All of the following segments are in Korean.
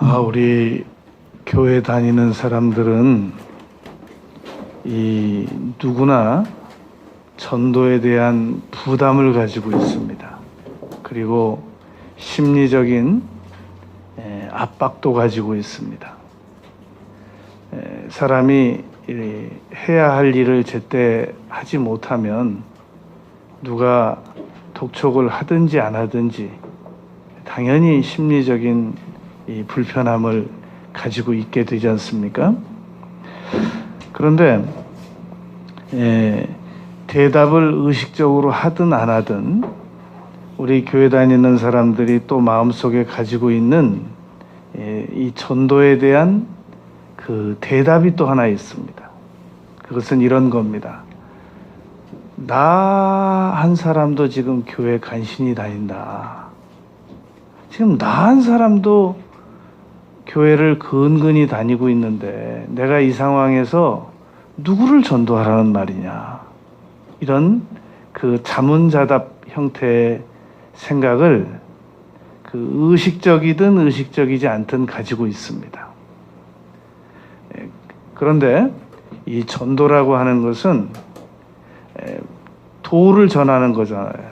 우리 교회 다니는 사람들은 누구나 전도에 대한 부담을 가지고 있습니다. 그리고 심리적인 압박도 가지고 있습니다. 사람이 해야 할 일을 제때 하지 못하면 누가 독촉을 하든지 안 하든지 당연히 심리적인 이 불편함을 가지고 있게 되지 않습니까? 그런데 대답을 의식적으로 하든 안 하든 우리 교회 다니는 사람들이 또 마음속에 가지고 있는 이 전도에 대한 그 대답이 또 하나 있습니다. 그것은 이런 겁니다. 나 한 사람도 지금 교회 간신히 다닌다. 지금 나 한 사람도 교회를 근근히 다니고 있는데 내가 이 상황에서 누구를 전도하라는 말이냐. 이런 그 자문자답 형태의 생각을 그 의식적이든 의식적이지 않든 가지고 있습니다. 그런데 이 전도라고 하는 것은 도를 전하는 거잖아요.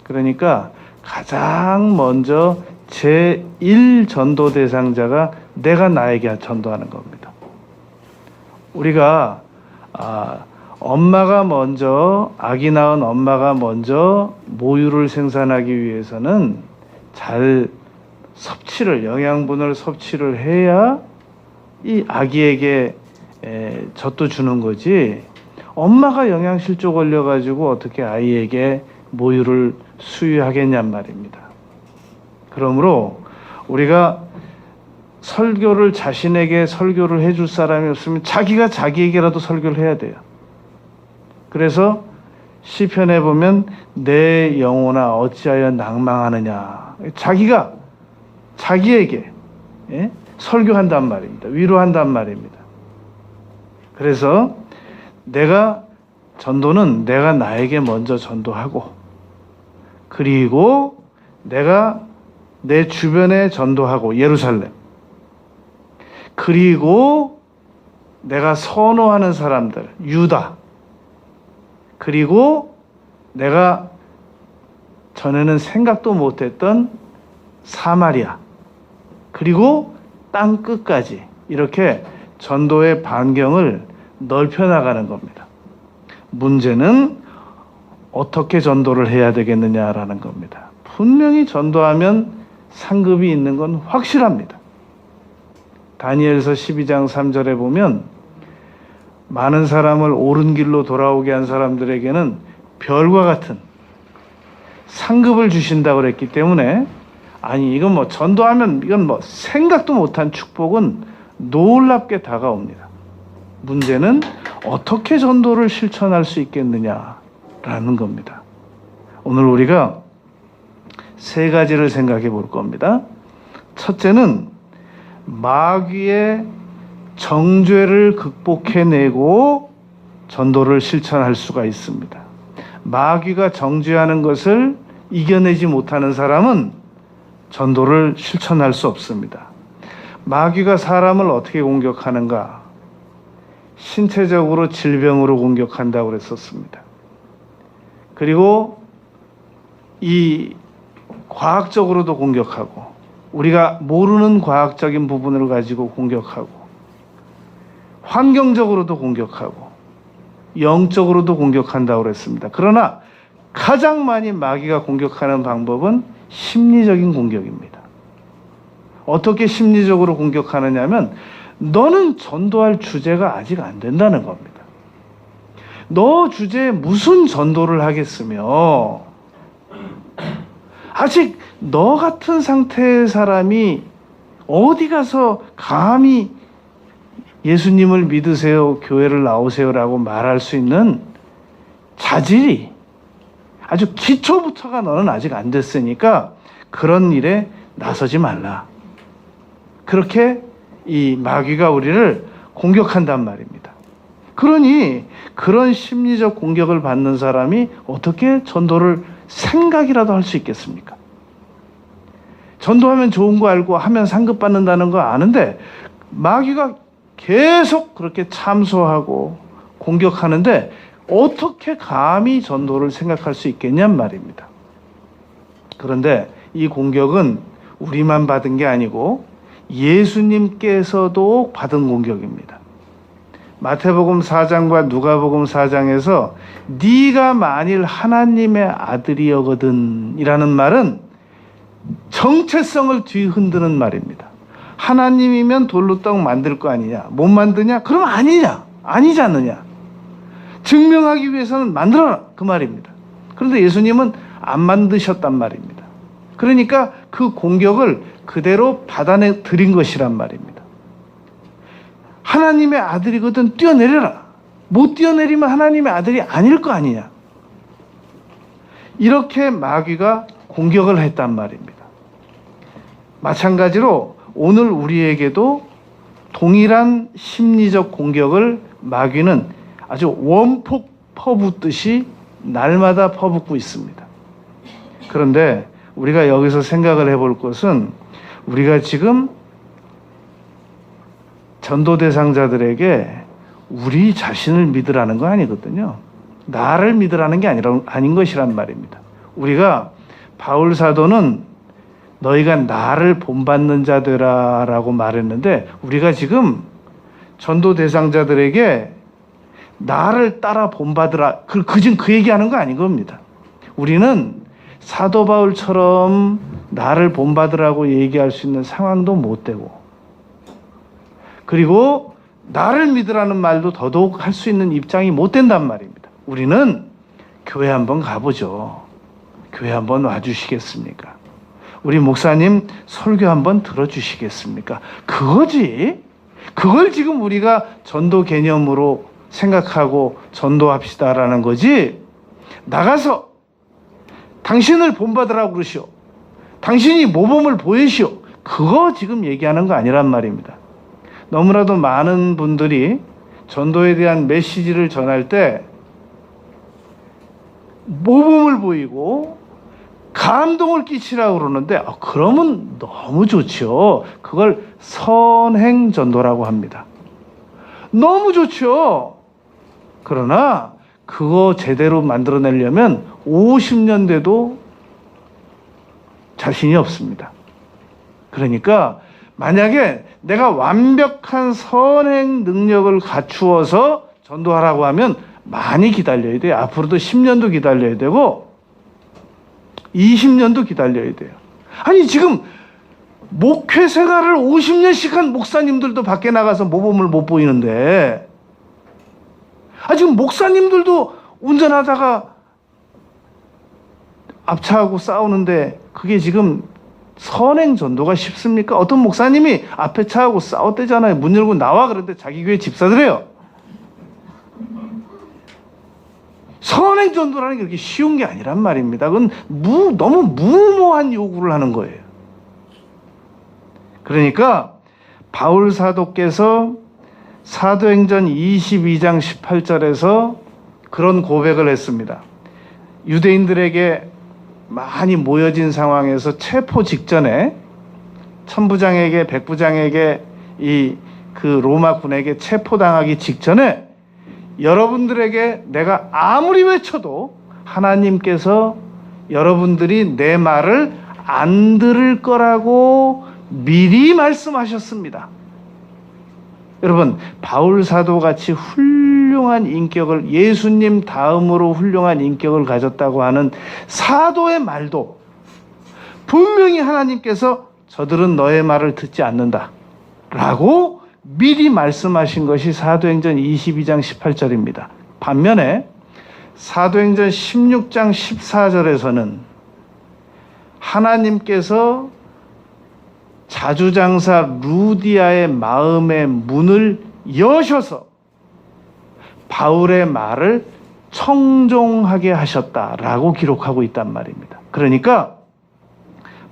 그러니까 가장 먼저 제1 전도 대상자가 내가 나에게 전도하는 겁니다. 우리가 엄마가 먼저, 아기 낳은 엄마가 먼저 모유를 생산하기 위해서는 잘 영양분을 섭취를 해야 이 아기에게 젖도 주는 거지, 엄마가 영양실조 걸려가지고 어떻게 아이에게 모유를 수유하겠냔 말입니다. 그러므로 우리가 자신에게 설교를 해줄 사람이 없으면 자기가 자기에게라도 설교를 해야 돼요. 그래서 시편에 보면 내 영혼아 어찌하여 낭망하느냐, 자기가 자기에게 설교한단 말입니다. 위로한단 말입니다. 그래서 전도는 내가 나에게 먼저 전도하고, 그리고 내가 내 주변에 전도하고, 예루살렘, 그리고 내가 선호하는 사람들, 유다, 그리고 내가 전에는 생각도 못했던 사마리아, 그리고 땅 끝까지, 이렇게 전도의 반경을 넓혀 나가는 겁니다. 문제는 어떻게 전도를 해야 되겠느냐라는 겁니다. 분명히 전도하면 상급이 있는 건 확실합니다. 다니엘서 12장 3절에 보면 많은 사람을 옳은 길로 돌아오게 한 사람들에게는 별과 같은 상급을 주신다고 그랬기 때문에, 이건 뭐 전도하면 이건 뭐 생각도 못한 축복은 놀랍게 다가옵니다. 문제는 어떻게 전도를 실천할 수 있겠느냐라는 겁니다. 오늘 우리가 세 가지를 생각해 볼 겁니다. 첫째는 마귀의 정죄를 극복해내고 전도를 실천할 수가 있습니다. 마귀가 정죄하는 것을 이겨내지 못하는 사람은 전도를 실천할 수 없습니다. 마귀가 사람을 어떻게 공격하는가? 신체적으로 질병으로 공격한다고 그랬었습니다. 그리고 이 과학적으로도 공격하고, 우리가 모르는 과학적인 부분을 가지고 공격하고, 환경적으로도 공격하고, 영적으로도 공격한다고 그랬습니다. 그러나 가장 많이 마귀가 공격하는 방법은 심리적인 공격입니다. 어떻게 심리적으로 공격하느냐 하면, 너는 전도할 주제가 아직 안 된다는 겁니다. 너 주제에 무슨 전도를 하겠으며, 아직 너 같은 상태의 사람이 어디 가서 감히 예수님을 믿으세요, 교회를 나오세요라고 말할 수 있는 자질이, 아주 기초부터가 너는 아직 안 됐으니까 그런 일에 나서지 말라. 그렇게 이 마귀가 우리를 공격한단 말입니다. 그러니 그런 심리적 공격을 받는 사람이 어떻게 전도를 생각이라도 할 수 있겠습니까? 전도하면 좋은 거 알고 하면 상급 받는다는 거 아는데 마귀가 계속 그렇게 참소하고 공격하는데 어떻게 감히 전도를 생각할 수 있겠냔 말입니다. 그런데 이 공격은 우리만 받은 게 아니고 예수님께서도 받은 공격입니다. 마태복음 4장과 누가복음 4장에서 네가 만일 하나님의 아들이여거든 이라는 말은 정체성을 뒤흔드는 말입니다. 하나님이면 돌로 떡 만들 거 아니냐? 못 만드냐? 그럼 아니냐? 아니지 않느냐? 증명하기 위해서는 만들어라 그 말입니다. 그런데 예수님은 안 만드셨단 말입니다. 그러니까 그 공격을 그대로 받아내 드린 것이란 말입니다. 하나님의 아들이거든 뛰어내려라. 못 뛰어내리면 하나님의 아들이 아닐 거 아니냐. 이렇게 마귀가 공격을 했단 말입니다. 마찬가지로 오늘 우리에게도 동일한 심리적 공격을 마귀는 아주 원폭 퍼붓듯이 날마다 퍼붓고 있습니다. 그런데 우리가 여기서 생각을 해볼 것은 우리가 지금 전도 대상자들에게 우리 자신을 믿으라는 거 아니거든요. 나를 믿으라는 게 아닌 것이란 말입니다. 우리가 바울 사도는 너희가 나를 본받는 자 되라라고 말했는데 우리가 지금 전도 대상자들에게 나를 따라 본받으라 지금 그 얘기하는 거 아닌 겁니다. 우리는 사도 바울처럼 나를 본받으라고 얘기할 수 있는 상황도 못 되고 그리고 나를 믿으라는 말도 더더욱 할 수 있는 입장이 못 된단 말입니다. 우리는 교회 한번 가보죠. 교회 한번 와주시겠습니까? 우리 목사님 설교 한번 들어주시겠습니까? 그거지. 그걸 지금 우리가 전도 개념으로 생각하고 전도합시다라는 거지. 나가서 당신을 본받으라고 그러시오. 당신이 모범을 보이시오. 그거 지금 얘기하는 거 아니란 말입니다. 너무나도 많은 분들이 전도에 대한 메시지를 전할 때 모범을 보이고 감동을 끼치라고 그러는데 그러면 너무 좋죠. 그걸 선행 전도라고 합니다. 너무 좋죠. 그러나 그거 제대로 만들어내려면 50년 돼도 자신이 없습니다. 그러니까 만약에 내가 완벽한 선행 능력을 갖추어서 전도하라고 하면 많이 기다려야 돼요. 앞으로도 10년도 기다려야 되고 20년도 기다려야 돼요. 아니 지금 목회 생활을 50년씩 한 목사님들도 밖에 나가서 모범을 못 보이는데 지금 목사님들도 운전하다가 앞차하고 싸우는데 그게 지금 선행 전도가 쉽습니까? 어떤 목사님이 앞에 차하고 싸웠대잖아요. 문 열고 나와 그런데 자기 교회 집사들이에요. 선행 전도라는 게 그렇게 쉬운 게 아니란 말입니다. 그건 너무 무모한 요구를 하는 거예요. 그러니까 바울 사도께서 사도행전 22장 18절에서 그런 고백을 했습니다. 유대인들에게 많이 모여진 상황에서 체포 직전에 천부장에게 백부장에게 그 로마 군에게 체포당하기 직전에 여러분들에게 내가 아무리 외쳐도 하나님께서 여러분들이 내 말을 안 들을 거라고 미리 말씀하셨습니다. 여러분 바울 사도같이 훌륭한 인격을 예수님 다음으로 훌륭한 인격을 가졌다고 하는 사도의 말도 분명히 하나님께서 저들은 너의 말을 듣지 않는다 라고 미리 말씀하신 것이 사도행전 22장 18절입니다. 반면에 사도행전 16장 14절에서는 하나님께서 자주장사 루디아의 마음의 문을 여셔서 바울의 말을 청종하게 하셨다라고 기록하고 있단 말입니다. 그러니까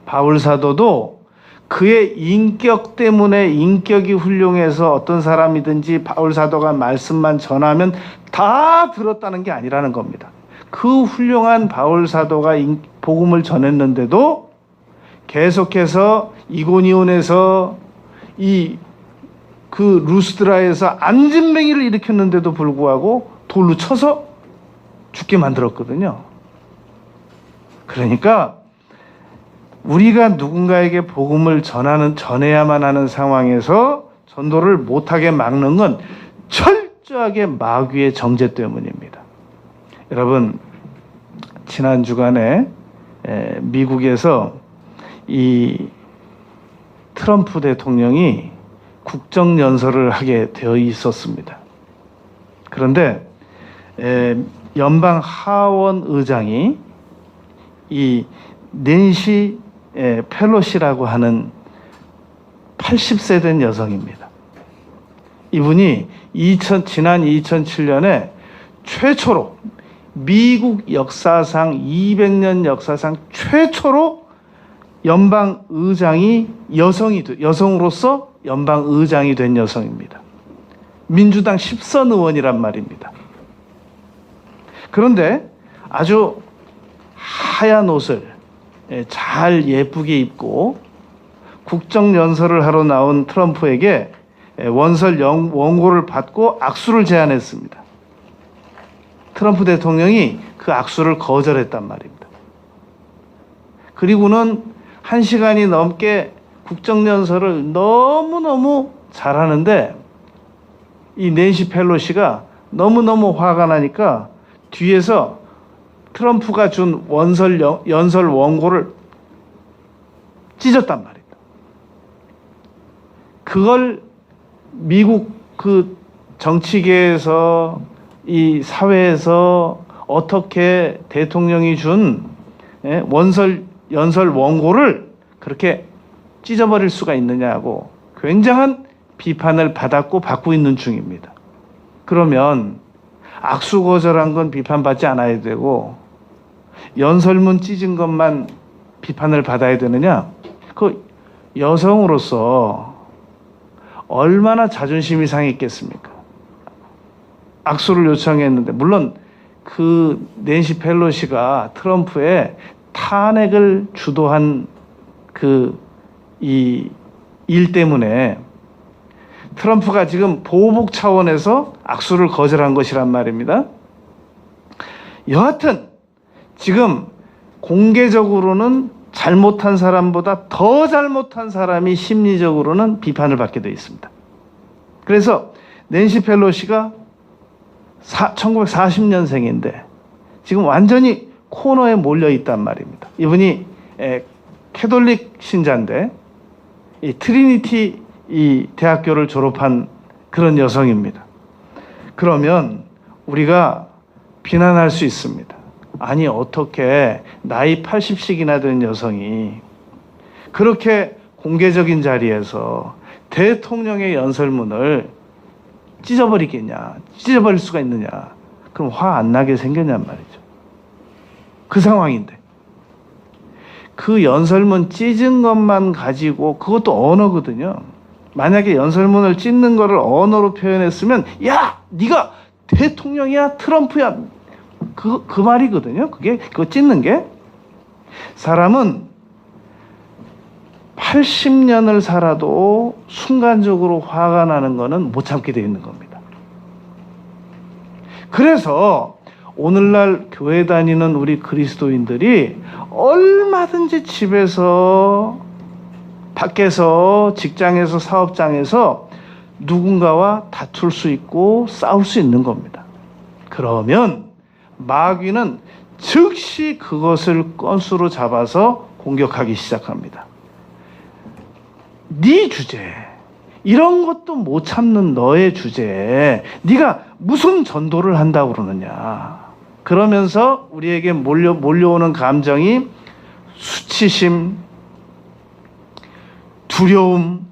바울 사도도 그의 인격 때문에 인격이 훌륭해서 어떤 사람이든지 바울 사도가 말씀만 전하면 다 들었다는 게 아니라는 겁니다. 그 훌륭한 바울 사도가 복음을 전했는데도 계속해서 이고니온에서 그 루스드라에서 안진뱅이를 일으켰는데도 불구하고 돌로 쳐서 죽게 만들었거든요. 그러니까 우리가 누군가에게 복음을 전해야만 하는 상황에서 전도를 못하게 막는 건 철저하게 마귀의 정죄 때문입니다. 여러분, 지난 주간에 미국에서 이 트럼프 대통령이 국정연설을 하게 되어 있었습니다. 그런데 연방 하원 의장이 이 낸시 펠로시라고 하는 80세 된 여성입니다. 이분이 지난 2007년에 최초로 미국 역사상 200년 역사상 최초로 연방 의장이 여성으로서 연방 의장이 된 여성입니다. 민주당 10선 의원이란 말입니다. 그런데 아주 하얀 옷을 잘 예쁘게 입고 국정연설을 하러 나온 트럼프에게 원고를 받고 악수를 제안했습니다. 트럼프 대통령이 그 악수를 거절했단 말입니다. 그리고는 1시간이 넘게 국정연설을 너무너무 잘하는데 이 낸시 펠로시가 너무너무 화가 나니까 뒤에서 트럼프가 준 연설 원고를 찢었단 말입니다. 그걸 미국 그 정치계에서 이 사회에서 어떻게 대통령이 준 연설 원고를 그렇게 찢어버릴 수가 있느냐고 굉장한 비판을 받고 있는 중입니다. 그러면 악수 거절한 건 비판받지 않아야 되고 연설문 찢은 것만 비판을 받아야 되느냐? 그 여성으로서 얼마나 자존심이 상했겠습니까? 악수를 요청했는데, 물론 그 낸시 펠로시가 트럼프의 탄핵을 주도한 이 일 때문에 트럼프가 지금 보복 차원에서 악수를 거절한 것이란 말입니다. 여하튼 지금 공개적으로는 잘못한 사람보다 더 잘못한 사람이 심리적으로는 비판을 받게 되어 있습니다. 그래서 낸시 펠로시가 1940년생인데 지금 완전히 코너에 몰려 있단 말입니다. 이분이 캐톨릭 신자인데 이 트리니티 이 대학교를 졸업한 그런 여성입니다. 그러면 우리가 비난할 수 있습니다. 아니, 어떻게 나이 80씩이나 된 여성이 그렇게 공개적인 자리에서 대통령의 연설문을 찢어버릴 수가 있느냐? 그럼 화 안 나게 생겼냔 말이죠. 그 상황인데 그 연설문 찢은 것만 가지고, 그것도 언어거든요. 만약에 연설문을 찢는 거를 언어로 표현했으면 야, 네가 대통령이야 트럼프야, 그 말이거든요. 그거 찢는 게. 사람은 80년을 살아도 순간적으로 화가 나는 거는 못 참게 돼 있는 겁니다. 그래서 오늘날 교회 다니는 우리 그리스도인들이 얼마든지 집에서, 밖에서, 직장에서, 사업장에서 누군가와 다툴 수 있고 싸울 수 있는 겁니다. 그러면 마귀는 즉시 그것을 건수로 잡아서 공격하기 시작합니다. 네 주제, 이런 것도 못 참는 너의 주제에 네가 무슨 전도를 한다고 그러느냐. 그러면서 우리에게 몰려오는 감정이 수치심, 두려움,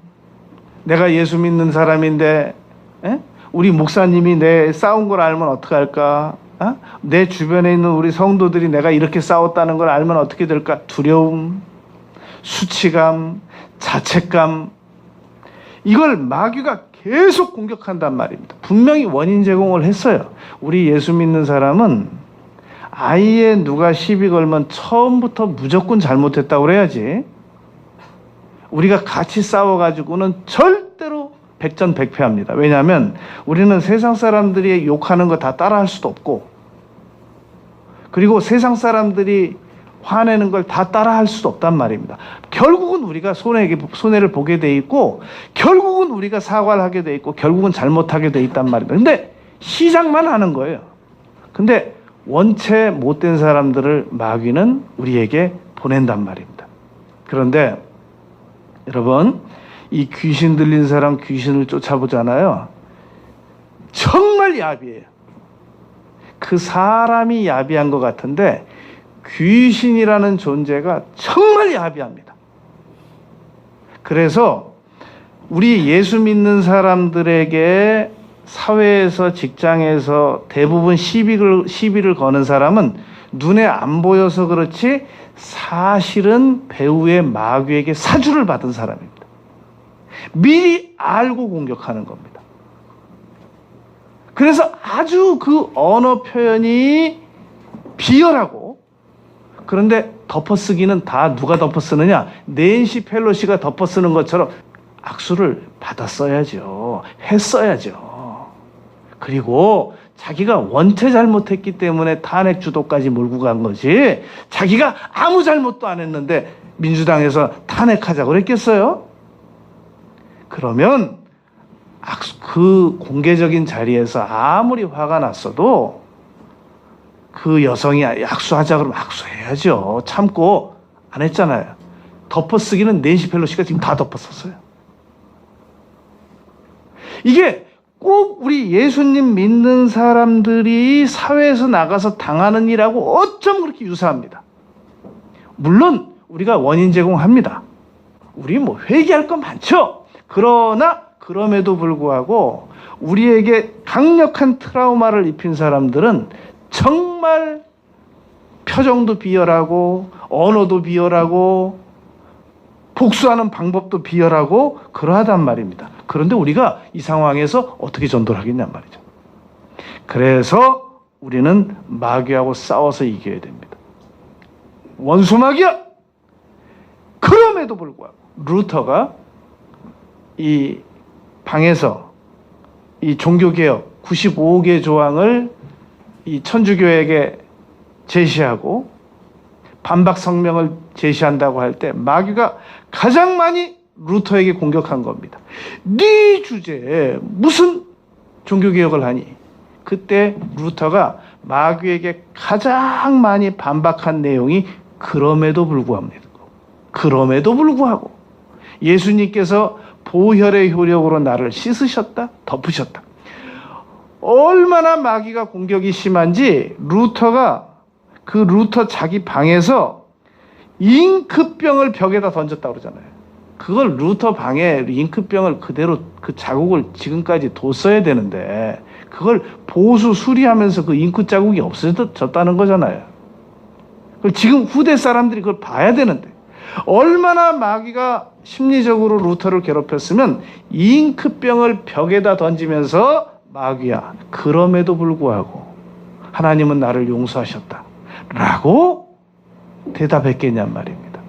내가 예수 믿는 사람인데 우리 목사님이 내 싸운 걸 알면 어떡할까? 내 주변에 있는 우리 성도들이 내가 이렇게 싸웠다는 걸 알면 어떻게 될까? 두려움, 수치감, 자책감, 이걸 마귀가 계속 공격한단 말입니다. 분명히 원인 제공을 했어요. 우리 예수 믿는 사람은 아예 누가 시비 걸면 처음부터 무조건 잘못했다고 그래야지. 우리가 같이 싸워가지고는 절대로 백전백패합니다. 왜냐하면 우리는 세상 사람들이 욕하는 거 다 따라할 수도 없고, 그리고 세상 사람들이 화내는 걸 다 따라할 수도 없단 말입니다. 결국은 우리가 손해를 보게 돼 있고, 결국은 우리가 사과를 하게 돼 있고, 결국은 잘못하게 돼 있단 말입니다. 근데 시작만 하는 거예요. 근데 원체 못된 사람들을 마귀는 우리에게 보낸단 말입니다. 그런데 여러분, 이 귀신 들린 사람 귀신을 쫓아보잖아요. 정말 야비해요. 그 사람이 야비한 것 같은데 귀신이라는 존재가 정말 야비합니다. 그래서 우리 예수 믿는 사람들에게 사회에서, 직장에서 대부분 시비를 거는 사람은 눈에 안 보여서 그렇지 사실은 배후의 마귀에게 사주를 받은 사람입니다. 미리 알고 공격하는 겁니다. 그래서 아주 그 언어 표현이 비열하고, 그런데 덮어쓰기는 다 누가 덮어쓰느냐? 낸시 펠로시가 덮어쓰는 것처럼 악수를 받았어야죠. 했어야죠. 그리고 자기가 원체 잘못했기 때문에 탄핵 주도까지 몰고 간 거지, 자기가 아무 잘못도 안 했는데 민주당에서 탄핵하자고 그랬겠어요? 그러면 그 공개적인 자리에서 아무리 화가 났어도 그 여성이 악수하자 그러면 악수해야죠. 참고 안 했잖아요. 덮어쓰기는 낸시 펠로시가 지금 다 덮어썼어요. 이게 꼭 우리 예수님 믿는 사람들이 사회에서 나가서 당하는 일하고 어쩜 그렇게 유사합니다. 물론 우리가 원인 제공합니다. 우리 뭐 회개할 건 많죠. 그러나 그럼에도 불구하고 우리에게 강력한 트라우마를 입힌 사람들은 정말 표정도 비열하고, 언어도 비열하고, 복수하는 방법도 비열하고 그러하단 말입니다. 그런데 우리가 이 상황에서 어떻게 전도를 하겠냔 말이죠. 그래서 우리는 마귀하고 싸워서 이겨야 됩니다. 원수 마귀야! 그럼에도 불구하고 루터가 이 방에서 이 종교개혁 95개 조항을 이 천주교에게 제시하고 반박 성명을 제시한다고 할 때 마귀가 가장 많이 루터에게 공격한 겁니다. 네 주제에 무슨 종교개혁을 하니? 그때 루터가 마귀에게 가장 많이 반박한 내용이 그럼에도 불구합니다. 그럼에도 불구하고 예수님께서 보혈의 효력으로 나를 씻으셨다, 덮으셨다. 얼마나 마귀가 공격이 심한지 루터가 그 루터 자기 방에서 잉크병을 벽에다 던졌다고 그러잖아요. 그걸 루터 방에 잉크병을 그대로 그 자국을 지금까지 뒀어야 되는데 그걸 보수 수리하면서 그 잉크 자국이 없어졌다는 거잖아요. 그걸 지금 후대 사람들이 그걸 봐야 되는데 얼마나 마귀가 심리적으로 루터를 괴롭혔으면 잉크병을 벽에다 던지면서 마귀야, 그럼에도 불구하고 하나님은 나를 용서하셨다 라고 대답했겠냔 말입니다.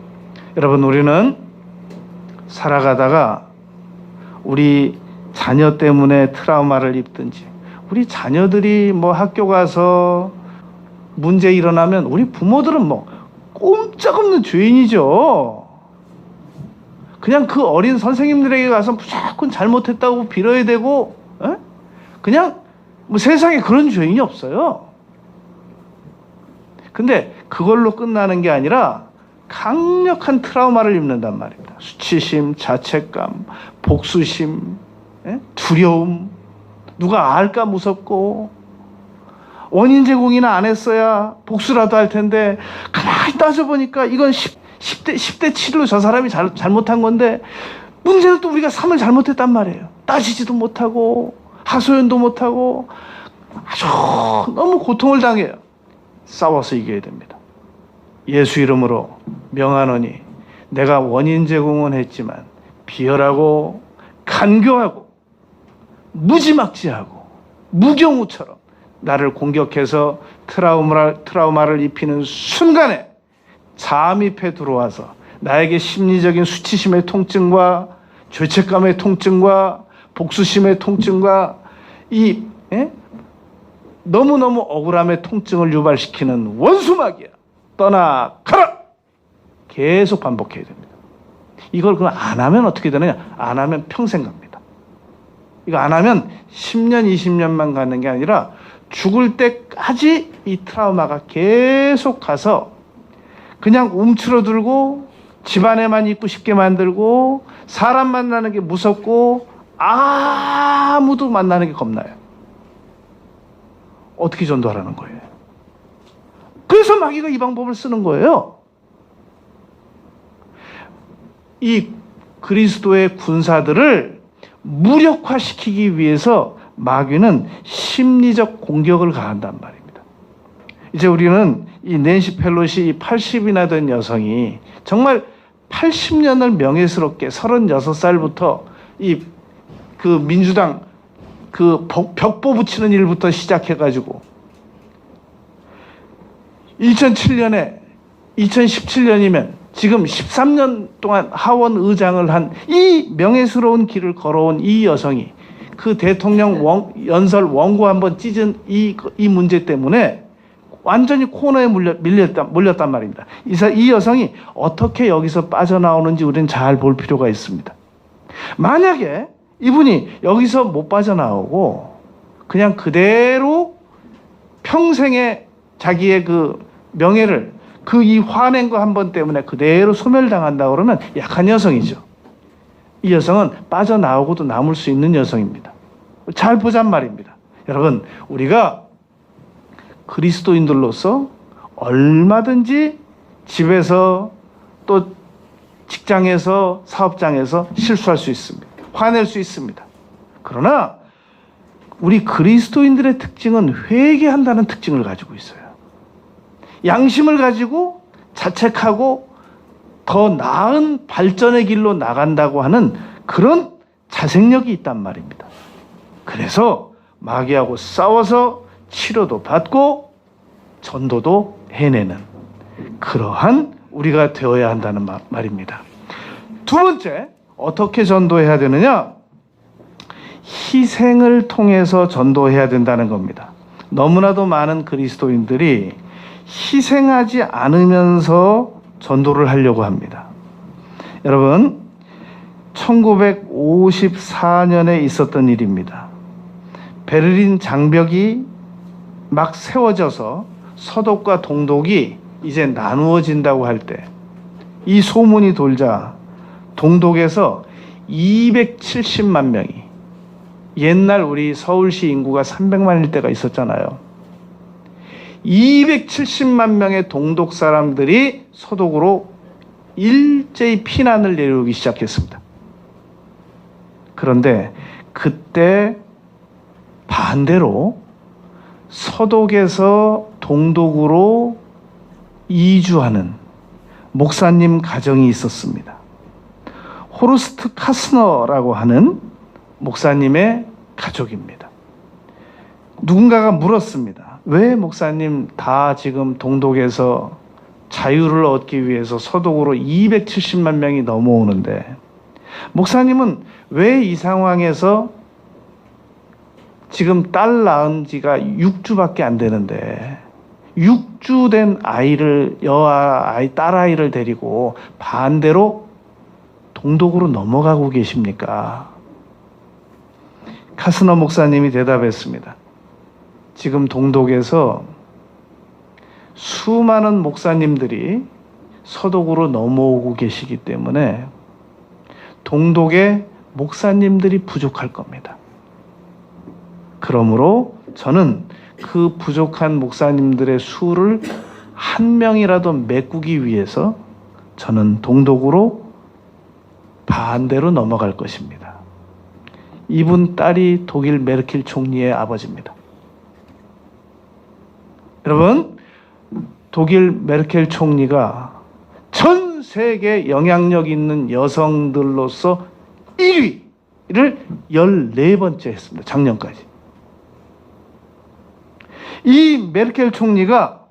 여러분, 우리는 살아가다가 우리 자녀 때문에 트라우마를 입든지, 우리 자녀들이 뭐 학교 가서 문제 일어나면 우리 부모들은 뭐 꼼짝없는 죄인이죠. 그냥 그 어린 선생님들에게 가서 무조건 잘못했다고 빌어야 되고, 그냥 뭐 세상에 그런 죄인이 없어요. 근데 그걸로 끝나는 게 아니라 강력한 트라우마를 입는단 말입니다. 수치심, 자책감, 복수심, 두려움, 누가 알까 무섭고, 원인 제공이나 안 했어야 복수라도 할 텐데 가만히 따져보니까 이건 10대 7로 저 사람이 잘못한 건데 문제는 또 우리가 3을 잘못했단 말이에요. 따지지도 못하고 하소연도 못하고 아주 너무 고통을 당해요. 싸워서 이겨야 됩니다. 예수 이름으로 명하노니 내가 원인 제공은 했지만 비열하고 간교하고 무지막지하고 무경우처럼 나를 공격해서 트라우마를 입히는 순간에 잠입해 들어와서 나에게 심리적인 수치심의 통증과 죄책감의 통증과 복수심의 통증과 이 너무너무 억울함의 통증을 유발시키는 원수마귀야. 떠나가라! 계속 반복해야 됩니다. 이걸 그럼 안 하면 어떻게 되느냐? 안 하면 평생 갑니다. 이거 안 하면 10년, 20년만 가는 게 아니라 죽을 때까지 이 트라우마가 계속 가서 그냥 움츠러들고 집안에만 있고 싶게 만들고 사람 만나는 게 무섭고 아무도 만나는 게 겁나요. 어떻게 전도하라는 거예요? 그래서 마귀가 이 방법을 쓰는 거예요. 이 그리스도의 군사들을 무력화시키기 위해서 마귀는 심리적 공격을 가한단 말입니다. 이제 우리는 이 낸시 펠로시 80이나 된 여성이 정말 80년을 명예스럽게 36살부터 그 민주당 그 벽보 붙이는 일부터 시작해가지고 2017년이면 지금 13년 동안 하원 의장을 한 이 명예스러운 길을 걸어온 이 여성이 그 대통령 연설 원고 한번 찢은 이 문제 때문에 완전히 코너에 몰렸단 말입니다. 이 여성이 어떻게 여기서 빠져나오는지 우리는 잘 볼 필요가 있습니다. 만약에 이분이 여기서 못 빠져나오고 그냥 그대로 평생의 자기의 그 명예를 이 화낸 거 한 번 때문에 그대로 소멸당한다고 그러면 약한 여성이죠. 이 여성은 빠져나오고도 남을 수 있는 여성입니다. 잘 보잔 말입니다. 여러분, 우리가 그리스도인들로서 얼마든지 집에서 또 직장에서 사업장에서 실수할 수 있습니다. 화낼 수 있습니다. 그러나 우리 그리스도인들의 특징은 회개한다는 특징을 가지고 있어요. 양심을 가지고 자책하고 더 나은 발전의 길로 나간다고 하는 그런 자생력이 있단 말입니다. 그래서 마귀하고 싸워서 치료도 받고 전도도 해내는 그러한 우리가 되어야 한다는 말입니다. 두 번째, 어떻게 전도해야 되느냐? 희생을 통해서 전도해야 된다는 겁니다. 너무나도 많은 그리스도인들이 희생하지 않으면서 전도를 하려고 합니다. 여러분, 1954년에 있었던 일입니다. 베를린 장벽이 막 세워져서 서독과 동독이 이제 나누어진다고 할 때 이 소문이 돌자 동독에서 270만 명이, 옛날 우리 서울시 인구가 300만일 때가 있었잖아요. 270만 명의 동독 사람들이 서독으로 일제히 피난을 내려오기 시작했습니다. 그런데 그때 반대로 서독에서 동독으로 이주하는 목사님 가정이 있었습니다. 호르스트 카스너라고 하는 목사님의 가족입니다. 누군가가 물었습니다. 왜 목사님 다 지금 동독에서 자유를 얻기 위해서 서독으로 270만 명이 넘어오는데 목사님은 왜 이 상황에서 지금 딸 낳은 지가 6주밖에 안 되는데 6주 된 아이를 딸아이를 데리고 반대로 동독으로 넘어가고 계십니까? 카스너 목사님이 대답했습니다. 지금 동독에서 수많은 목사님들이 서독으로 넘어오고 계시기 때문에 동독에 목사님들이 부족할 겁니다. 그러므로 저는 그 부족한 목사님들의 수를 한 명이라도 메꾸기 위해서 저는 동독으로 반대로 넘어갈 것입니다. 이분 딸이 독일 메르켈 총리의 아버지입니다. 여러분, 독일 메르켈 총리가 전 세계 영향력 있는 여성들로서 1위를 14번째 했습니다. 작년까지. 이 메르켈 총리가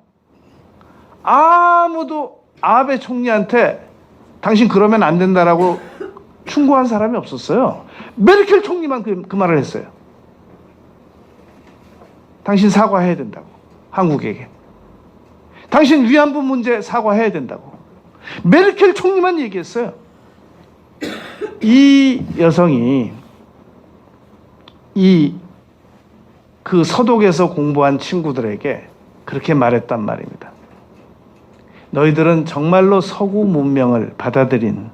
아무도 아베 총리한테 당신 그러면 안 된다라고 충고한 사람이 없었어요. 메르켈 총리만 그 말을 했어요. 당신 사과해야 된다고. 한국에게. 당신 위안부 문제 사과해야 된다고. 메르켈 총리만 얘기했어요. 이 여성이 그 서독에서 공부한 친구들에게 그렇게 말했단 말입니다. 너희들은 정말로 서구 문명을 받아들인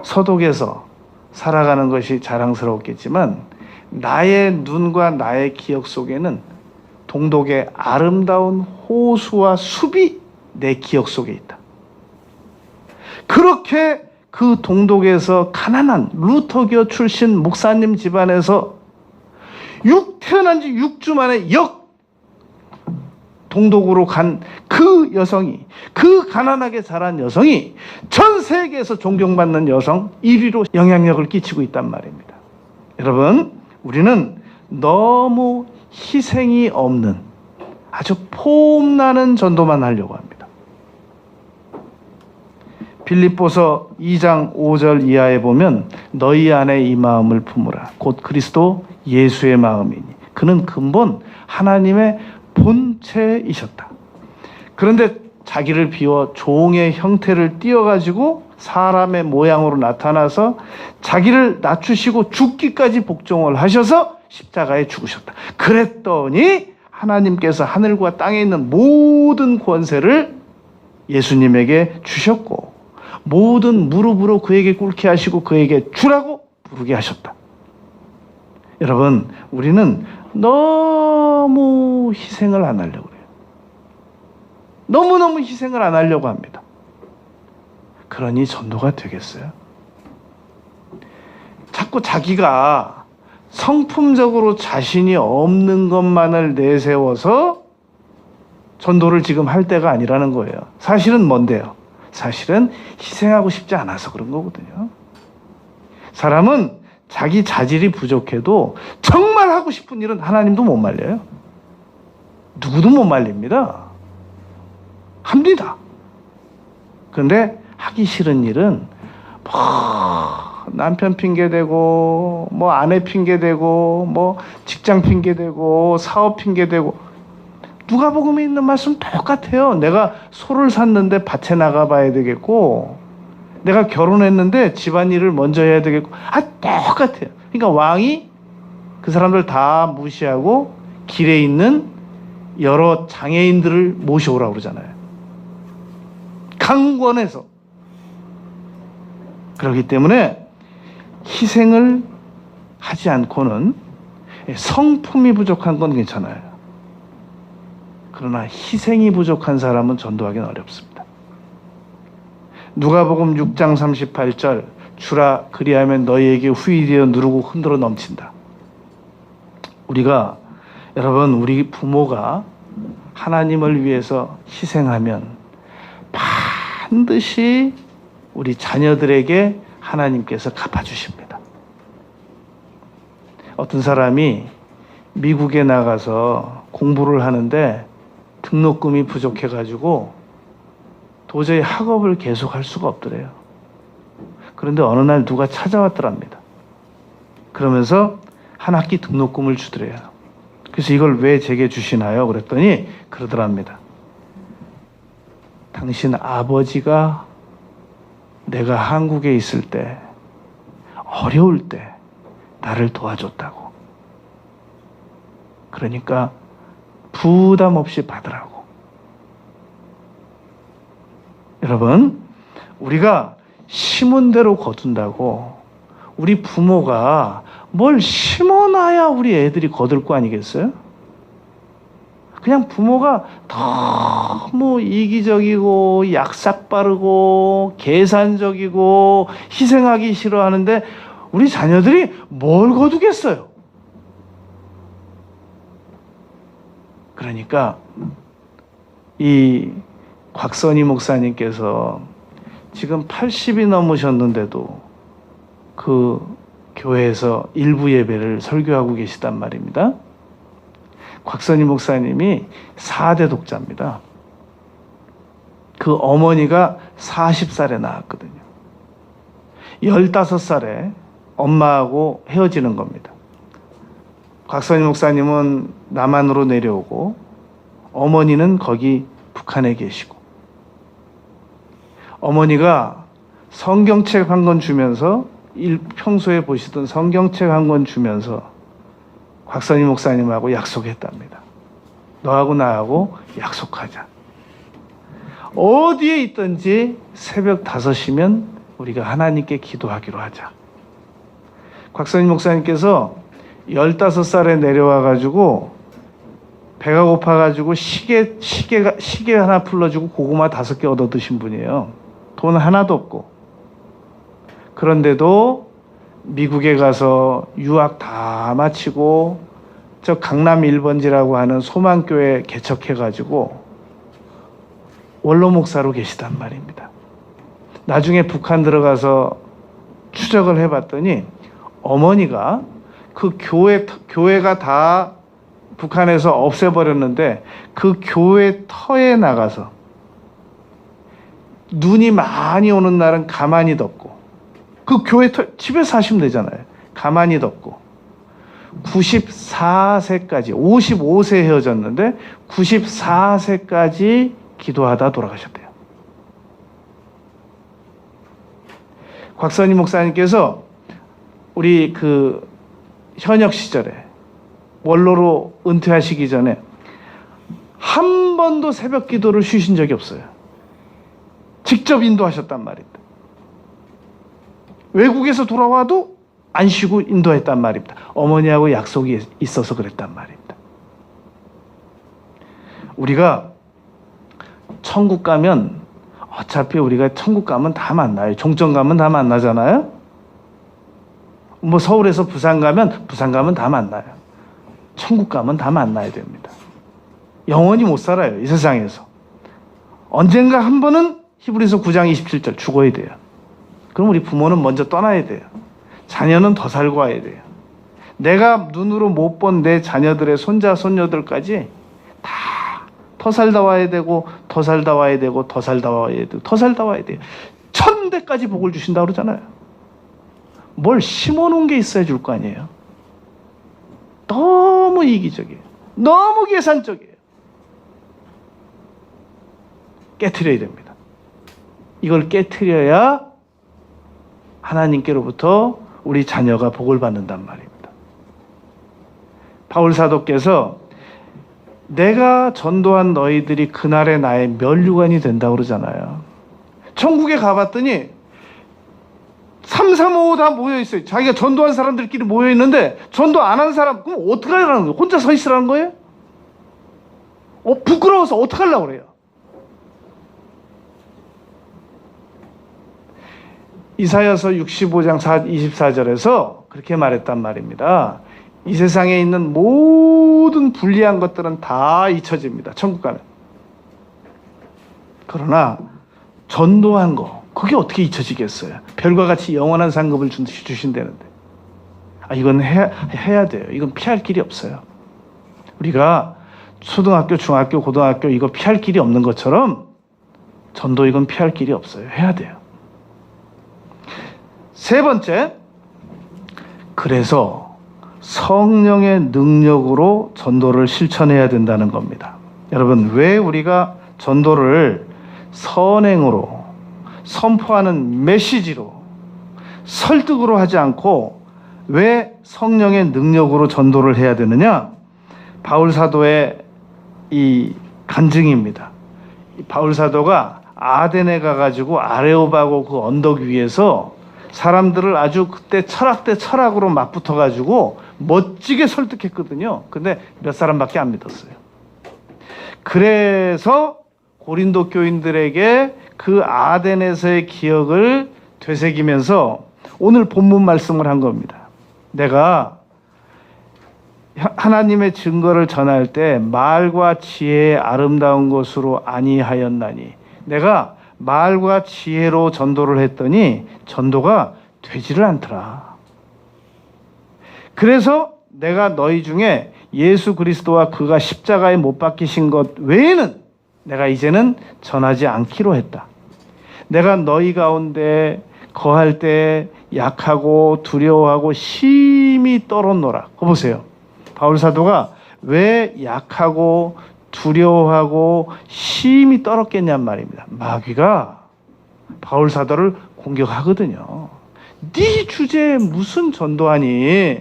서독에서 살아가는 것이 자랑스러웠겠지만 나의 눈과 나의 기억 속에는 동독의 아름다운 호수와 숲이 내 기억 속에 있다. 그렇게 그 동독에서 가난한 루터교 출신 목사님 집안에서 태어난 지 6주 만에 동독으로 간 그 여성이, 그 가난하게 자란 여성이 전 세계에서 존경받는 여성 1위로 영향력을 끼치고 있단 말입니다. 여러분, 우리는 너무 희생이 없는 아주 폼나는 전도만 하려고 합니다. 빌립보서 2장 5절 이하에 보면 너희 안에 이 마음을 품으라. 곧 그리스도 예수의 마음이니 그는 근본 하나님의 본체이셨다. 그런데 자기를 비워 종의 형태를 띄어가지고 사람의 모양으로 나타나서 자기를 낮추시고 죽기까지 복종을 하셔서 십자가에 죽으셨다. 그랬더니 하나님께서 하늘과 땅에 있는 모든 권세를 예수님에게 주셨고 모든 무릎으로 그에게 꿇게 하시고 그에게 주라고 부르게 하셨다. 여러분, 우리는 너무 희생을 안 하려고 그래요. 너무너무 희생을 안 하려고 합니다. 그러니 전도가 되겠어요? 자꾸 자기가 성품적으로 자신이 없는 것만을 내세워서 전도를 지금 할 때가 아니라는 거예요. 사실은 뭔데요? 사실은 희생하고 싶지 않아서 그런 거거든요. 사람은 자기 자질이 부족해도 정말 하고 싶은 일은 하나님도 못 말려요. 누구도 못 말립니다. 합니다. 그런데 하기 싫은 일은 남편 핑계대고 아내 핑계대고 직장 핑계대고 사업 핑계대고 누가복음에 있는 말씀 똑같아요. 내가 소를 샀는데 밭에 나가봐야 되겠고 내가 결혼했는데 집안일을 먼저 해야 되겠고 똑같아요. 그러니까 왕이 그 사람들 다 무시하고 길에 있는 여러 장애인들을 모셔오라고 그러잖아요. 강권해서. 그렇기 때문에 희생을 하지 않고는 성품이 부족한 건 괜찮아요. 그러나 희생이 부족한 사람은 전도하기는 어렵습니다. 누가복음 6장 38절 주라 그리하면 너희에게 후일이여 누르고 흔들어 넘친다. 여러분 우리 부모가 하나님을 위해서 희생하면 반드시 우리 자녀들에게 하나님께서 갚아주십니다. 어떤 사람이 미국에 나가서 공부를 하는데 등록금이 부족해가지고 도저히 학업을 계속할 수가 없더래요. 그런데 어느 날 누가 찾아왔더랍니다. 그러면서 한 학기 등록금을 주더래요. 그래서 이걸 왜 제게 주시나요? 그랬더니 그러더랍니다. 당신 아버지가 내가 한국에 있을 때 어려울 때 나를 도와줬다고. 그러니까 부담 없이 받으라고. 여러분, 우리가 심은 대로 거둔다고 우리 부모가 뭘 심어놔야 우리 애들이 거둘 거 아니겠어요? 그냥 부모가 너무 이기적이고 약삭 빠르고 계산적이고 희생하기 싫어하는데 우리 자녀들이 뭘 거두겠어요? 그러니까 이 곽선희 목사님께서 지금 80이 넘으셨는데도 그 교회에서 일부 예배를 설교하고 계시단 말입니다. 곽선희 목사님이 4대 독자입니다. 그 어머니가 40살에 낳았거든요. 15살에 엄마하고 헤어지는 겁니다. 곽선희 목사님은 남한으로 내려오고 어머니는 거기 북한에 계시고, 어머니가 성경책 한 권 주면서, 평소에 보시던 성경책 한 권 주면서 곽선희 목사님하고 약속했답니다. 너하고 나하고 약속하자. 어디에 있든지 새벽 5시면 우리가 하나님께 기도하기로 하자. 곽선희 목사님께서 15살에 내려와가지고 배가 고파가지고 시계 하나 풀러주고 고구마 5개 얻어 드신 분이에요. 돈 하나도 없고. 그런데도 미국에 가서 유학 다 마치고 저 강남 1번지라고 하는 소망교회 개척해가지고 원로 목사로 계시단 말입니다. 나중에 북한 들어가서 추적을 해봤더니 어머니가 그 교회가 다 북한에서 없애버렸는데 그 교회 터에 나가서 눈이 많이 오는 날은 가만히 덮고, 그 교회 터, 집에서 하시면 되잖아요. 가만히 덮고 94세까지, 55세 헤어졌는데 94세까지 기도하다 돌아가셨대요. 곽선희 목사님께서 우리 그 현역 시절에 원로로 은퇴하시기 전에 한 번도 새벽 기도를 쉬신 적이 없어요. 직접 인도하셨단 말입니다. 외국에서 돌아와도 안 쉬고 인도했단 말입니다. 어머니하고 약속이 있어서 그랬단 말입니다. 우리가 천국 가면, 어차피 우리가 천국 가면 다 만나요. 종점 가면 다 만나잖아요. 뭐 서울에서 부산 가면 다 만나요. 천국 가면 다 만나야 됩니다. 영원히 못 살아요, 이 세상에서. 언젠가 한 번은 히브리서 9장 27절 죽어야 돼요. 그럼 우리 부모는 먼저 떠나야 돼요. 자녀는 더 살고 와야 돼요. 내가 눈으로 못 본 내 자녀들의 손자 손녀들까지 다 더 살다 와야 되고, 더 살다 와야 되고, 더 살다 와야 되고, 더 살다 와야 돼요. 1000대까지 복을 주신다고 그러잖아요. 뭘 심어놓은 게 있어야 줄 거 아니에요. 너무 이기적이에요. 너무 계산적이에요. 깨트려야 됩니다. 이걸 깨트려야 하나님께로부터 우리 자녀가 복을 받는단 말입니다. 바울 사도께서 내가 전도한 너희들이 그날의 나의 면류관이 된다고 그러잖아요. 천국에 가봤더니 3, 3, 5 다 모여있어요. 자기가 전도한 사람들끼리 모여있는데 전도 안 한 사람, 그럼 어떡하려는 거예요? 혼자 서 있으라는 거예요? 부끄러워서 어떡하려고 그래요? 이사야서 65장 24절에서 그렇게 말했단 말입니다. 이 세상에 있는 모든 불리한 것들은 다 잊혀집니다. 천국 가면. 그러나 전도한 거, 그게 어떻게 잊혀지겠어요? 별과 같이 영원한 상급을 주신다는데. 이건 해야 돼요. 이건 피할 길이 없어요. 우리가 초등학교, 중학교, 고등학교 이거 피할 길이 없는 것처럼 전도 이건 피할 길이 없어요. 해야 돼요. 세 번째, 그래서 성령의 능력으로 전도를 실천해야 된다는 겁니다. 여러분, 왜 우리가 전도를 선행으로, 선포하는 메시지로, 설득으로 하지 않고 왜 성령의 능력으로 전도를 해야 되느냐? 바울 사도의 이 간증입니다. 바울 사도가 아덴에 가가지고 아레오바고 그 언덕 위에서 사람들을 아주 그때 철학으로 맞붙어가지고 멋지게 설득했거든요. 근데 몇 사람밖에 안 믿었어요. 그래서 고린도 교인들에게 그 아덴에서의 기억을 되새기면서 오늘 본문 말씀을 한 겁니다. 내가 하나님의 증거를 전할 때 말과 지혜의 아름다운 것으로 아니하였나니, 내가 말과 지혜로 전도를 했더니 전도가 되지를 않더라. 그래서 내가 너희 중에 예수 그리스도와 그가 십자가에 못 박히신 것 외에는 내가 이제는 전하지 않기로 했다. 내가 너희 가운데 거할 때 약하고 두려워하고 심히 떨었노라. 그거 보세요. 바울 사도가 왜 약하고 두려워하고 심히 떨었겠냔 말입니다. 마귀가 바울 사도를 공격하거든요. 네 주제에 무슨 전도하니?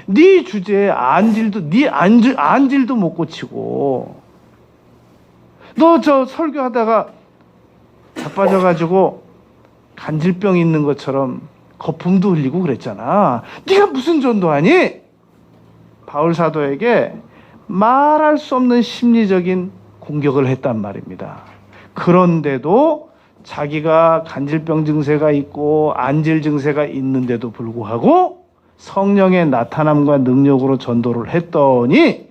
네 주제에 네 안질도 못 고치고, 너 저 설교하다가 자빠져가지고 간질병 있는 것처럼 거품도 흘리고 그랬잖아. 네가 무슨 전도하니? 바울 사도에게 말할 수 없는 심리적인 공격을 했단 말입니다. 그런데도 자기가 간질병 증세가 있고 안질 증세가 있는데도 불구하고 성령의 나타남과 능력으로 전도를 했더니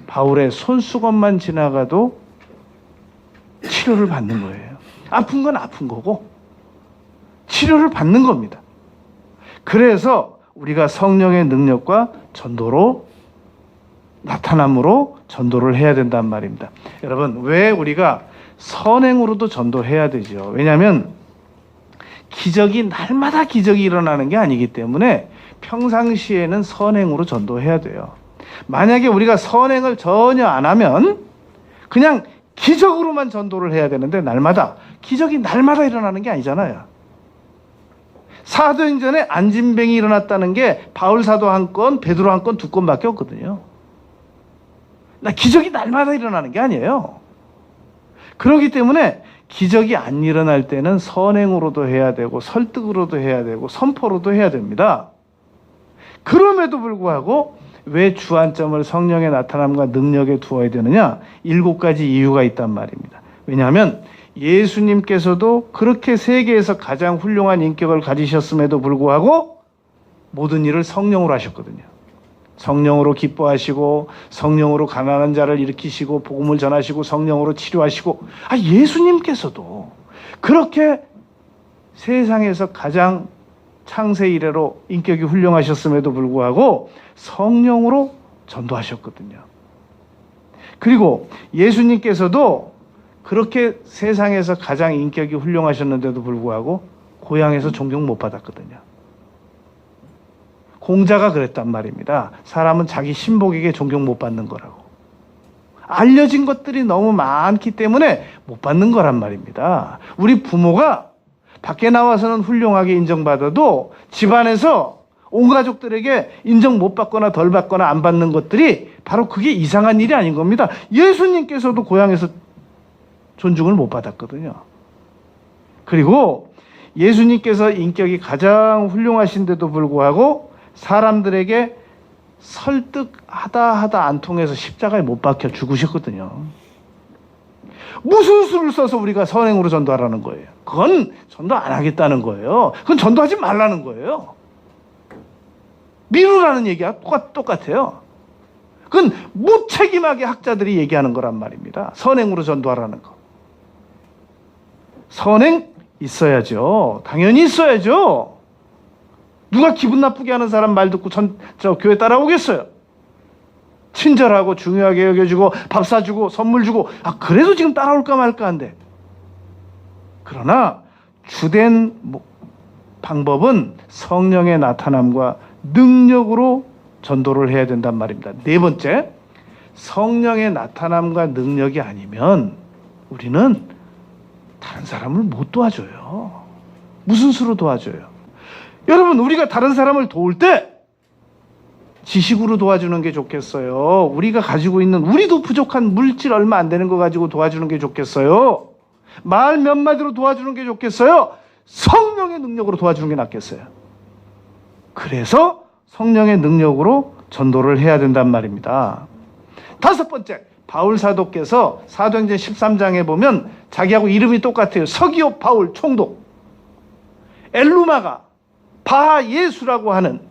바울의 손수건만 지나가도 치료를 받는 거예요. 아픈 건 아픈 거고 치료를 받는 겁니다. 그래서 우리가 성령의 능력과 전도로 나타남으로 전도를 해야 된단 말입니다. 여러분, 왜 우리가 선행으로도 전도해야 되죠? 왜냐하면 기적이 날마다 기적이 일어나는 게 아니기 때문에 평상시에는 선행으로 전도해야 돼요. 만약에 우리가 선행을 전혀 안 하면 그냥 기적으로만 전도를 해야 되는데 기적이 날마다 일어나는 게 아니잖아요. 사도행전에 안진뱅이 일어났다는 게 바울 사도 한 건, 베드로 한 건, 두 건밖에 없거든요. 기적이 날마다 일어나는 게 아니에요. 그렇기 때문에 기적이 안 일어날 때는 선행으로도 해야 되고 설득으로도 해야 되고 선포로도 해야 됩니다. 그럼에도 불구하고 왜 주안점을 성령의 나타남과 능력에 두어야 되느냐? 7가지 이유가 있단 말입니다. 왜냐하면 예수님께서도 그렇게 세계에서 가장 훌륭한 인격을 가지셨음에도 불구하고 모든 일을 성령으로 하셨거든요. 성령으로 기뻐하시고 성령으로 가난한 자를 일으키시고 복음을 전하시고 성령으로 치료하시고, 예수님께서도 그렇게 세상에서 가장 창세 이래로 인격이 훌륭하셨음에도 불구하고 성령으로 전도하셨거든요. 그리고 예수님께서도 그렇게 세상에서 가장 인격이 훌륭하셨는데도 불구하고 고향에서 존경 못 받았거든요. 공자가 그랬단 말입니다. 사람은 자기 신복에게 존경 못 받는 거라고. 알려진 것들이 너무 많기 때문에 못 받는 거란 말입니다. 우리 부모가 밖에 나와서는 훌륭하게 인정받아도 집안에서 온 가족들에게 인정 못 받거나 덜 받거나 안 받는 것들이 바로 그게 이상한 일이 아닌 겁니다. 예수님께서도 고향에서 존중을 못 받았거든요. 그리고 예수님께서 인격이 가장 훌륭하신데도 불구하고 사람들에게 설득하다 안 통해서 십자가에 못 박혀 죽으셨거든요. 무슨 수를 써서 우리가 선행으로 전도하라는 거예요? 그건 전도 안 하겠다는 거예요. 그건 전도하지 말라는 거예요. 미루라는 얘기가 똑같아요. 그건 무책임하게 학자들이 얘기하는 거란 말입니다. 선행으로 전도하라는 거. 선행 있어야죠. 당연히 있어야죠. 누가 기분 나쁘게 하는 사람 말 듣고 교회 따라오겠어요? 친절하고 중요하게 여겨주고 밥 사주고 선물 주고, 그래도 지금 따라올까 말까 한데. 그러나 주된 방법은 성령의 나타남과 능력으로 전도를 해야 된단 말입니다. 4번째, 성령의 나타남과 능력이 아니면 우리는 다른 사람을 못 도와줘요. 무슨 수로 도와줘요? 여러분, 우리가 다른 사람을 도울 때 지식으로 도와주는 게 좋겠어요? 우리가 가지고 있는, 우리도 부족한 물질 얼마 안 되는 거 가지고 도와주는 게 좋겠어요? 말 몇 마디로 도와주는 게 좋겠어요? 성령의 능력으로 도와주는 게 낫겠어요? 그래서 성령의 능력으로 전도를 해야 된단 말입니다. 5번째, 바울 사도께서 사도행전 13장에 보면 자기하고 이름이 똑같아요. 서기오 바울 총독. 엘루마가 바하 예수라고 하는,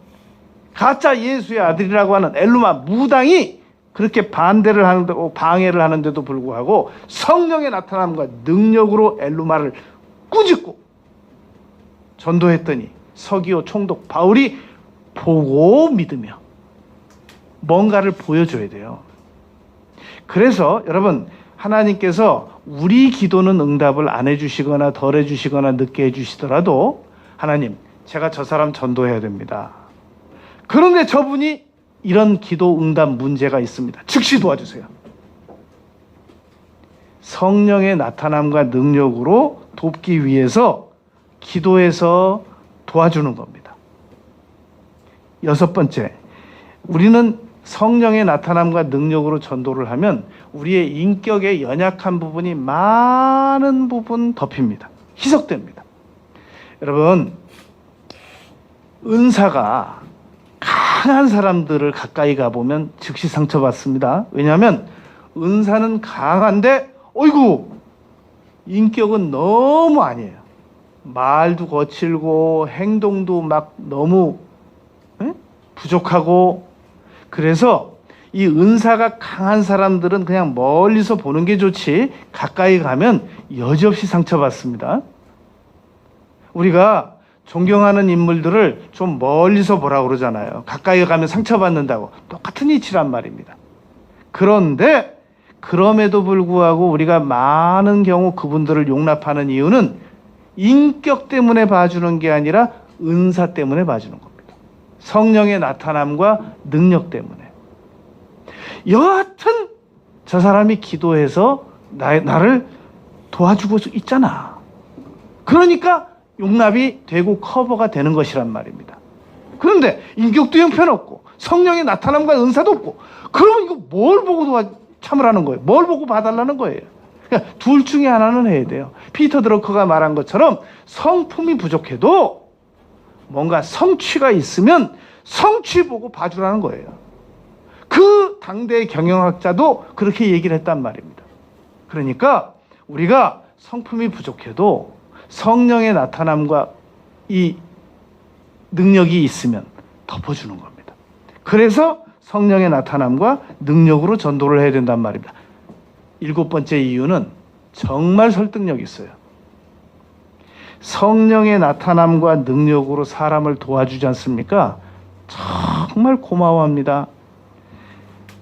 가짜 예수의 아들이라고 하는 엘루마 무당이 그렇게 반대를 하는데도, 방해를 하는데도 불구하고 성령의 나타남과 능력으로 엘루마를 꾸짖고 전도했더니 서기오 총독 바울이 보고 믿으며 뭔가를 보여줘야 돼요. 그래서 여러분, 하나님께서 우리 기도는 응답을 안 해주시거나 덜 해주시거나 늦게 해주시더라도 하나님, 제가 저 사람 전도해야 됩니다. 그런데 저분이 이런 기도 응답 문제가 있습니다. 즉시 도와주세요. 성령의 나타남과 능력으로 돕기 위해서 기도해서 도와주는 겁니다. 여섯 번째, 우리는 성령의 나타남과 능력으로 전도를 하면 우리의 인격의 연약한 부분이 많은 부분 덮입니다. 희석됩니다. 여러분, 은사가 강한 사람들을 가까이 가보면 즉시 상처받습니다. 왜냐하면 은사는 강한데 어이구, 인격은 너무 아니에요. 말도 거칠고 행동도 막 너무 부족하고, 그래서 이 은사가 강한 사람들은 그냥 멀리서 보는 게 좋지 가까이 가면 여지없이 상처받습니다. 우리가 존경하는 인물들을 좀 멀리서 보라고 그러잖아요. 가까이 가면 상처받는다고. 똑같은 이치란 말입니다. 그런데 그럼에도 불구하고 우리가 많은 경우 그분들을 용납하는 이유는 인격 때문에 봐주는 게 아니라 은사 때문에 봐주는 겁니다. 성령의 나타남과 능력 때문에. 여하튼 저 사람이 기도해서 나를 도와주고 있잖아. 그러니까 용납이 되고 커버가 되는 것이란 말입니다. 그런데 인격도 형편없고 성령의 나타남과 은사도 없고, 그러면 이거 뭘 보고 참으라는 거예요? 뭘 보고 봐달라는 거예요? 그러니까 둘 중에 하나는 해야 돼요. 피터 드러커가 말한 것처럼 성품이 부족해도 뭔가 성취가 있으면 성취 보고 봐주라는 거예요. 그 당대의 경영학자도 그렇게 얘기를 했단 말입니다. 그러니까 우리가 성품이 부족해도 성령의 나타남과 이 능력이 있으면 덮어주는 겁니다. 그래서 성령의 나타남과 능력으로 전도를 해야 된단 말입니다. 일곱 번째 이유는 정말 설득력이 있어요. 성령의 나타남과 능력으로 사람을 도와주지 않습니까? 정말 고마워합니다.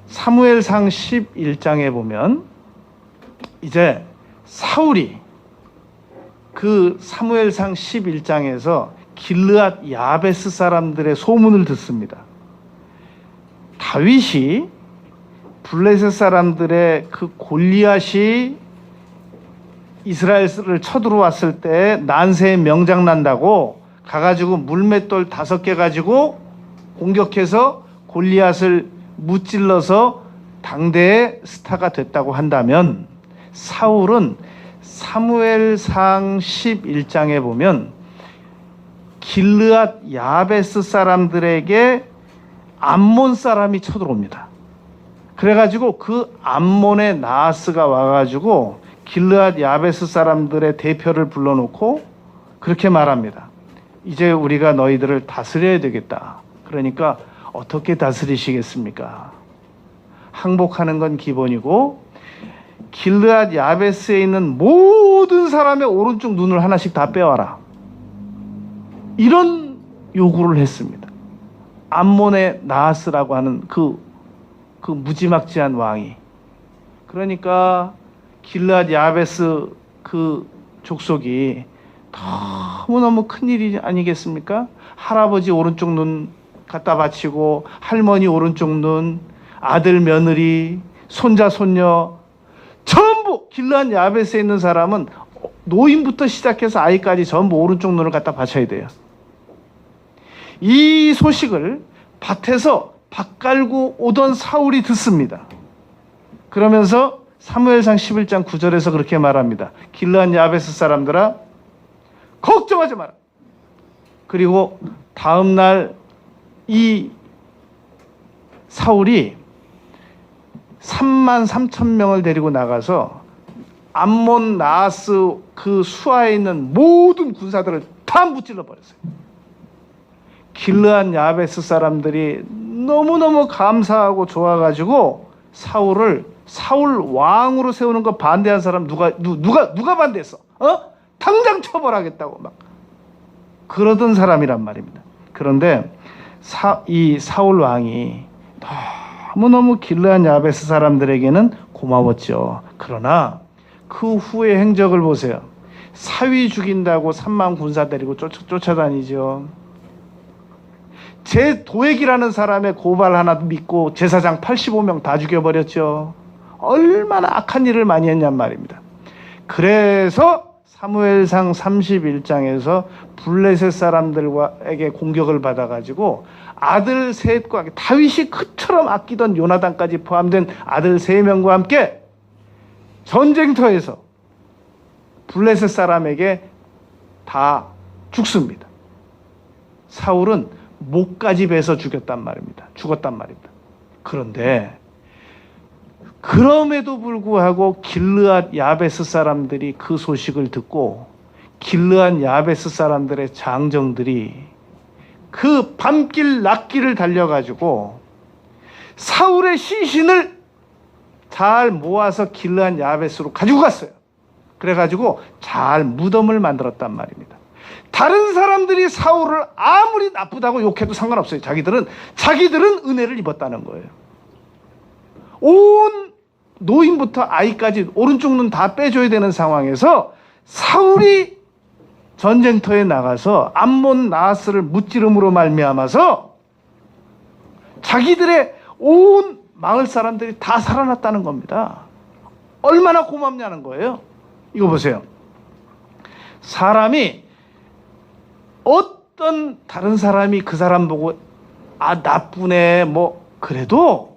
사무엘상 11장에 보면 이제 사울이 그 사무엘상 11장에서 길르앗 야베스 사람들의 소문을 듣습니다. 다윗이 블레셋 사람들의 그 골리앗이 이스라엘을 쳐들어왔을 때 난세에 명장 난다고 가가지고 물맷돌 5개 가지고 공격해서 골리앗을 무찔러서 당대의 스타가 됐다고 한다면, 사울은 사무엘상 11장에 보면 길르앗 야베스 사람들에게 암몬 사람이 쳐들어옵니다. 그래가지고 그 암몬의 나하스가 와가지고 길르앗 야베스 사람들의 대표를 불러놓고 그렇게 말합니다. 이제 우리가 너희들을 다스려야 되겠다. 그러니까 어떻게 다스리시겠습니까? 항복하는 건 기본이고 길르앗 야베스에 있는 모든 사람의 오른쪽 눈을 하나씩 다 빼와라. 이런 요구를 했습니다. 암몬의 나하스라고 하는 그 무지막지한 왕이. 그러니까 길르앗 야베스 그 족속이 너무너무 큰일이 아니겠습니까? 할아버지 오른쪽 눈 갖다 바치고 할머니 오른쪽 눈, 아들 며느리, 손자 손녀 전부 길르앗 야베스에 있는 사람은 노인부터 시작해서 아이까지 전부 오른쪽 눈을 갖다 바쳐야 돼요. 이 소식을 밭에서 밭 갈고 오던 사울이 듣습니다. 그러면서 사무엘상 11장 9절에서 그렇게 말합니다. 길르앗 야베스 사람들아, 걱정하지 마라. 그리고 다음 날 이 사울이 33,000명을 데리고 나가서 암몬 나하스 그 수하에 있는 모든 군사들을 다 무찔러 버렸어요. 길르앗 야베스 사람들이 너무너무 감사하고 좋아가지고 사울 왕으로 세우는 거 반대한 사람 누가 반대했어? 당장 처벌하겠다고 막 그러던 사람이란 말입니다. 그런데 이 사울 왕이 너무너무 길르앗 야베스 사람들에게는 고마웠죠. 그러나 그 후의 행적을 보세요. 사위 죽인다고 3만 군사 데리고 쫓아다니죠. 제 도액이라는 사람의 고발 하나 믿고 제사장 85명 다 죽여버렸죠. 얼마나 악한 일을 많이 했냔 말입니다. 그래서 사무엘상 31장에서 블레셋 사람들에게 공격을 받아가지고 아들 셋과 다윗이 그처럼 아끼던 요나단까지 포함된 아들 3명과 함께 전쟁터에서 블레셋 사람에게 다 죽습니다. 사울은 목까지 베서 죽었단 말입니다. 그런데 그럼에도 불구하고 길르앗 야베스 사람들이 그 소식을 듣고 길르앗 야베스 사람들의 장정들이 그 밤길 낮길을 달려가지고 사울의 시신을 잘 모아서 길르앗 야베스로 가지고 갔어요. 그래가지고 잘 무덤을 만들었단 말입니다. 다른 사람들이 사울을 아무리 나쁘다고 욕해도 상관없어요. 자기들은 은혜를 입었다는 거예요. 온 노인부터 아이까지 오른쪽 눈 다 빼줘야 되는 상황에서 사울이 전쟁터에 나가서 암몬 나하스를 무찌름으로 말미암아서 자기들의 온 마을 사람들이 다 살아났다는 겁니다. 얼마나 고맙냐는 거예요. 이거 보세요. 사람이 어떤 다른 사람이 그 사람 보고 나쁘네 그래도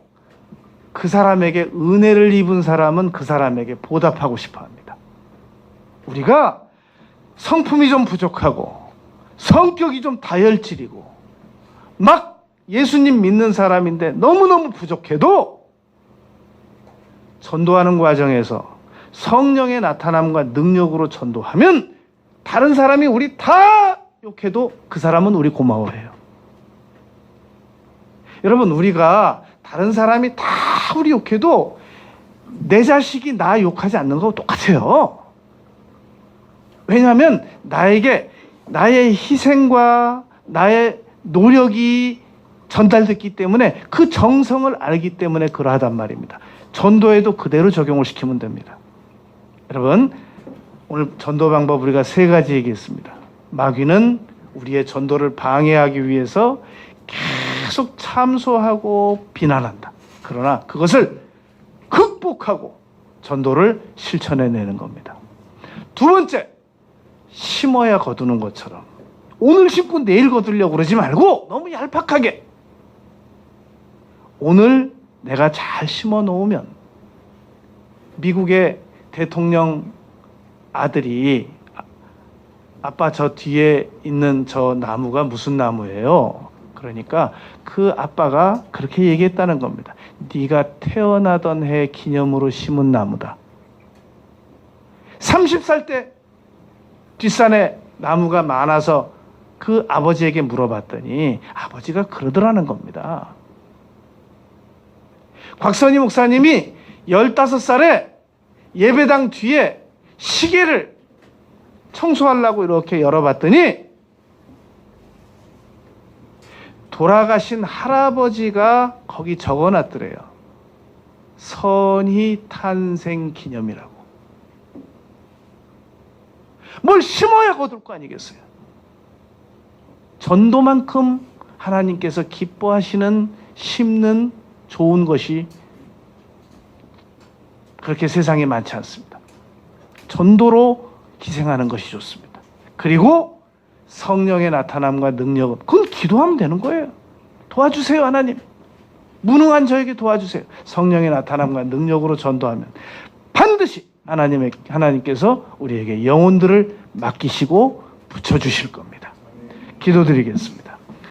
그 사람에게 은혜를 입은 사람은 그 사람에게 보답하고 싶어 합니다. 우리가 성품이 좀 부족하고 성격이 좀 다혈질이고 막 예수님 믿는 사람인데 너무너무 부족해도 전도하는 과정에서 성령의 나타남과 능력으로 전도하면 다른 사람이 우리 다 욕해도 그 사람은 우리 고마워해요. 여러분, 우리가 다른 사람이 다 우리 욕해도 내 자식이 나 욕하지 않는 거하고 똑같아요. 왜냐하면 나에게 나의 희생과 나의 노력이 전달됐기 때문에 그 정성을 알기 때문에 그러하단 말입니다. 전도에도 그대로 적용을 시키면 됩니다. 여러분, 오늘 전도 방법 우리가 3가지 얘기했습니다. 마귀는 우리의 전도를 방해하기 위해서 계속 참소하고 비난한다. 그러나 그것을 극복하고 전도를 실천해내는 겁니다. 2번째, 심어야 거두는 것처럼 오늘 심고 내일 거두려고 그러지 말고 너무 얄팍하게 오늘 내가 잘 심어 놓으면 미국의 대통령 아들이 아빠 저 뒤에 있는 저 나무가 무슨 나무예요? 그러니까 그 아빠가 그렇게 얘기했다는 겁니다. 네가 태어나던 해 기념으로 심은 나무다. 30살 때 뒷산에 나무가 많아서 그 아버지에게 물어봤더니 아버지가 그러더라는 겁니다. 곽선희 목사님이 15살에 예배당 뒤에 시계를 청소하려고 이렇게 열어봤더니 돌아가신 할아버지가 거기 적어놨더래요. 선희 탄생 기념이라고. 뭘 심어야 거둘 거 아니겠어요? 전도만큼 하나님께서 기뻐하시는 심는 좋은 것이 그렇게 세상에 많지 않습니다. 전도로 기생하는 것이 좋습니다. 그리고 성령의 나타남과 능력은 그건 기도하면 되는 거예요. 도와주세요, 하나님. 무능한 저에게 도와주세요. 성령의 나타남과 능력으로 전도하면 반드시 하나님께서 우리에게 영혼들을 맡기시고 붙여주실 겁니다. 기도드리겠습니다.